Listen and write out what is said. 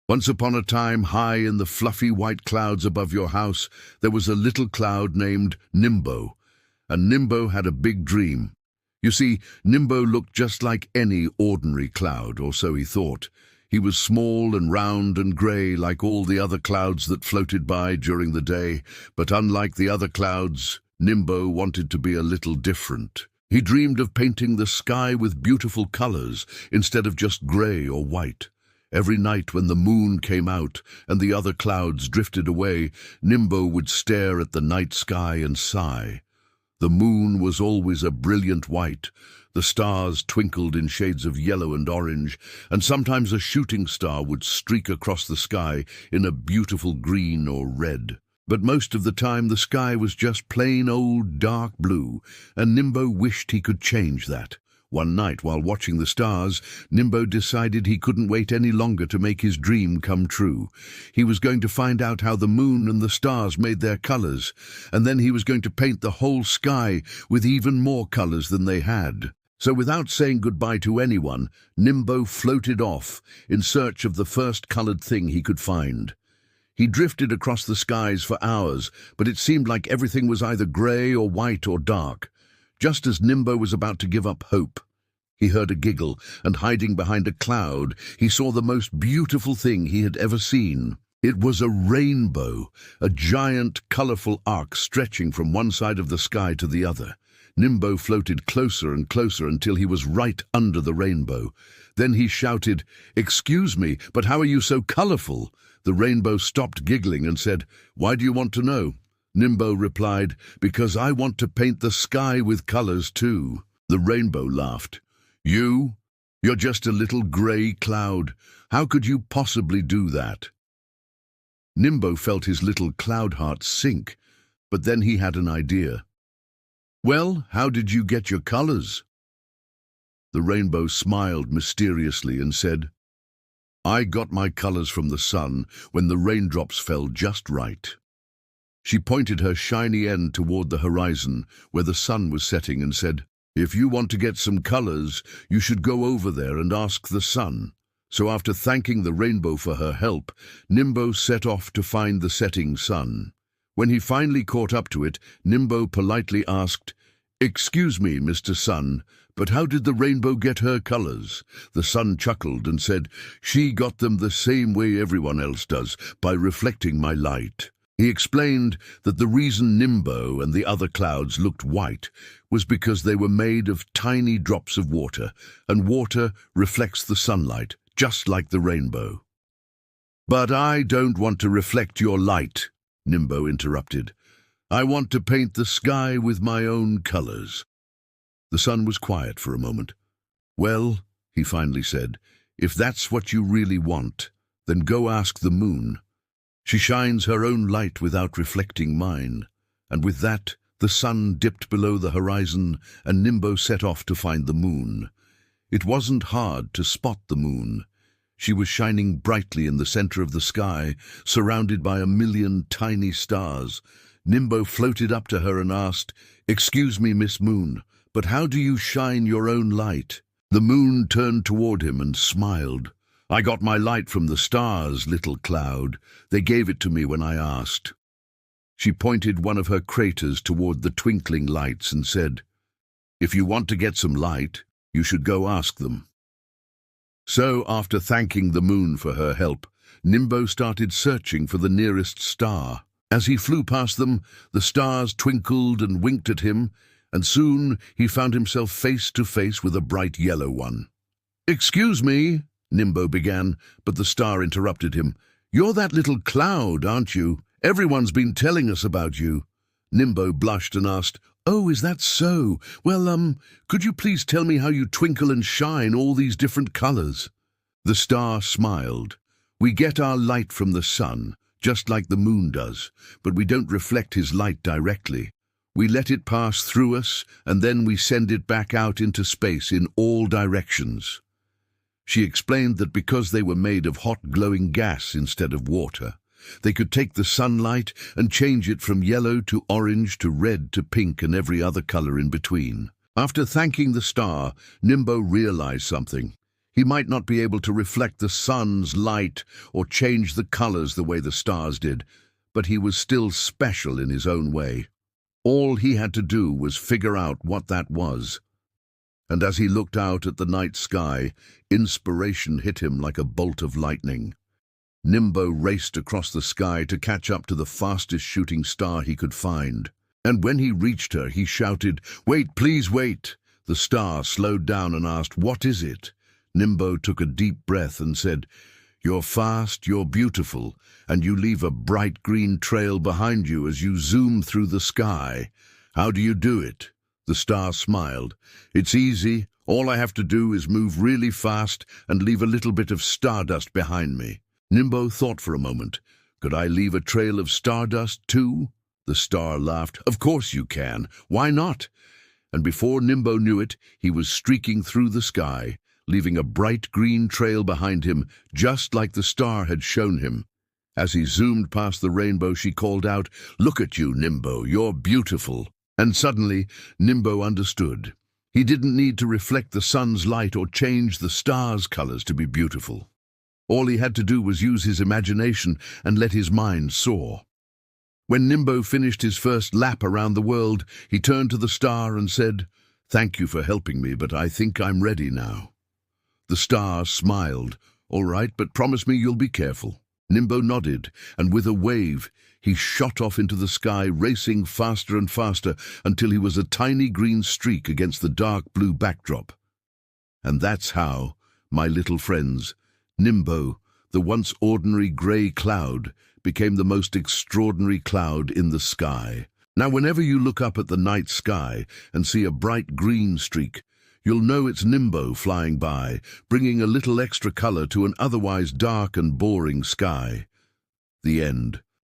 Once upon a time, high in the fluffy white clouds above your house, there was a little cloud named Nimbo. And Nimbo had a big dream. You see, Nimbo looked just like any ordinary cloud, or so he thought. He was small and round and grey like all the other clouds that floated by during the day, but unlike the other clouds, Nimbo wanted to be a little different. He dreamed of painting the sky with beautiful colours instead of just grey or white. Every night when the moon came out and the other clouds drifted away, Nimbo would stare at the night sky and sigh. The moon was always a brilliant white. The stars twinkled in shades of yellow and orange, and sometimes a shooting star would streak across the sky in a beautiful green or red. But most of the time the sky was just plain old dark blue, and Nimbo wished he could change that. One night, while watching the stars, Nimbo decided he couldn't wait any longer to make his dream come true. He was going to find out how the moon and the stars made their colors, and then he was going to paint the whole sky with even more colors than they had. So without saying goodbye to anyone, Nimbo floated off in search of the first colored thing he could find. He drifted across the skies for hours, but it seemed like everything was either grey or white or dark. Just as Nimbo was about to give up hope, he heard a giggle, and hiding behind a cloud, he saw the most beautiful thing he had ever seen. It was a rainbow, a giant, colourful arc stretching from one side of the sky to the other. Nimbo floated closer and closer until he was right under the rainbow. Then he shouted, "Excuse me, but how are you so colourful?" The rainbow stopped giggling and said, "Why do you want to know?" Nimbo replied, "Because I want to paint the sky with colours too." The rainbow laughed. You're just a little grey cloud. How could you possibly do that?" Nimbo felt his little cloud heart sink, but then he had an idea. "Well, how did you get your colours?" The rainbow smiled mysteriously and said, "I got my colours from the sun when the raindrops fell just right." She pointed her shiny end toward the horizon, where the sun was setting, and said, "If you want to get some colours, you should go over there and ask the sun." So after thanking the rainbow for her help, Nimbo set off to find the setting sun. When he finally caught up to it, Nimbo politely asked, "Excuse me, Mr. Sun, but how did the rainbow get her colours?" The sun chuckled and said, "She got them the same way everyone else does, by reflecting my light." He explained that the reason Nimbo and the other clouds looked white was because they were made of tiny drops of water, and water reflects the sunlight, just like the rainbow. "But I don't want to reflect your light," Nimbo interrupted. "I want to paint the sky with my own colours." The sun was quiet for a moment. "Well," he finally said, "if that's what you really want, then go ask the moon. She shines her own light without reflecting mine." And with that, the sun dipped below the horizon, and Nimbo set off to find the moon. It wasn't hard to spot the moon. She was shining brightly in the center of the sky, surrounded by a million tiny stars. Nimbo floated up to her and asked, "Excuse me, Miss Moon, but how do you shine your own light?" The moon turned toward him and smiled. "I got my light from the stars, little cloud. They gave it to me when I asked." She pointed one of her craters toward the twinkling lights and said, "If you want to get some light, you should go ask them." So, after thanking the moon for her help, Nimbo started searching for the nearest star. As he flew past them, the stars twinkled and winked at him, and soon he found himself face to face with a bright yellow one. "Excuse me," Nimbo began, but the star interrupted him. "You're that little cloud, aren't you? Everyone's been telling us about you." Nimbo blushed and asked, "Oh, is that so? Well, could you please tell me how you twinkle and shine all these different colors?" The star smiled. "We get our light from the sun, just like the moon does, but we don't reflect his light directly. We let it pass through us, and then we send it back out into space in all directions." She explained that because they were made of hot glowing gas instead of water, they could take the sunlight and change it from yellow to orange to red to pink and every other color in between. After thanking the star, Nimbo realized something. He might not be able to reflect the sun's light or change the colors the way the stars did, but he was still special in his own way. All he had to do was figure out what that was. And as he looked out at the night sky, inspiration hit him like a bolt of lightning. Nimbo raced across the sky to catch up to the fastest shooting star he could find. And when he reached her, he shouted, "Wait, please wait!" The star slowed down and asked, "What is it?" Nimbo took a deep breath and said, "You're fast, you're beautiful, and you leave a bright green trail behind you as you zoom through the sky. How do you do it?" The star smiled. "It's easy. All I have to do is move really fast and leave a little bit of stardust behind me." Nimbo thought for a moment. "Could I leave a trail of stardust too?" The star laughed. "Of course you can. Why not?" And before Nimbo knew it, he was streaking through the sky, leaving a bright green trail behind him, just like the star had shown him. As he zoomed past the rainbow, she called out, "Look at you, Nimbo, you're beautiful." And suddenly, Nimbo understood. He didn't need to reflect the sun's light or change the stars' colors to be beautiful. All he had to do was use his imagination and let his mind soar. When Nimbo finished his first lap around the world, he turned to the star and said, "Thank you for helping me, but I think I'm ready now." The star smiled. "All right, but promise me you'll be careful." Nimbo nodded, and with a wave, he shot off into the sky, racing faster and faster until he was a tiny green streak against the dark blue backdrop. And that's how, my little friends, Nimbo, the once ordinary grey cloud, became the most extraordinary cloud in the sky. Now, whenever you look up at the night sky and see a bright green streak, you'll know it's Nimbo flying by, bringing a little extra color to an otherwise dark and boring sky. The end.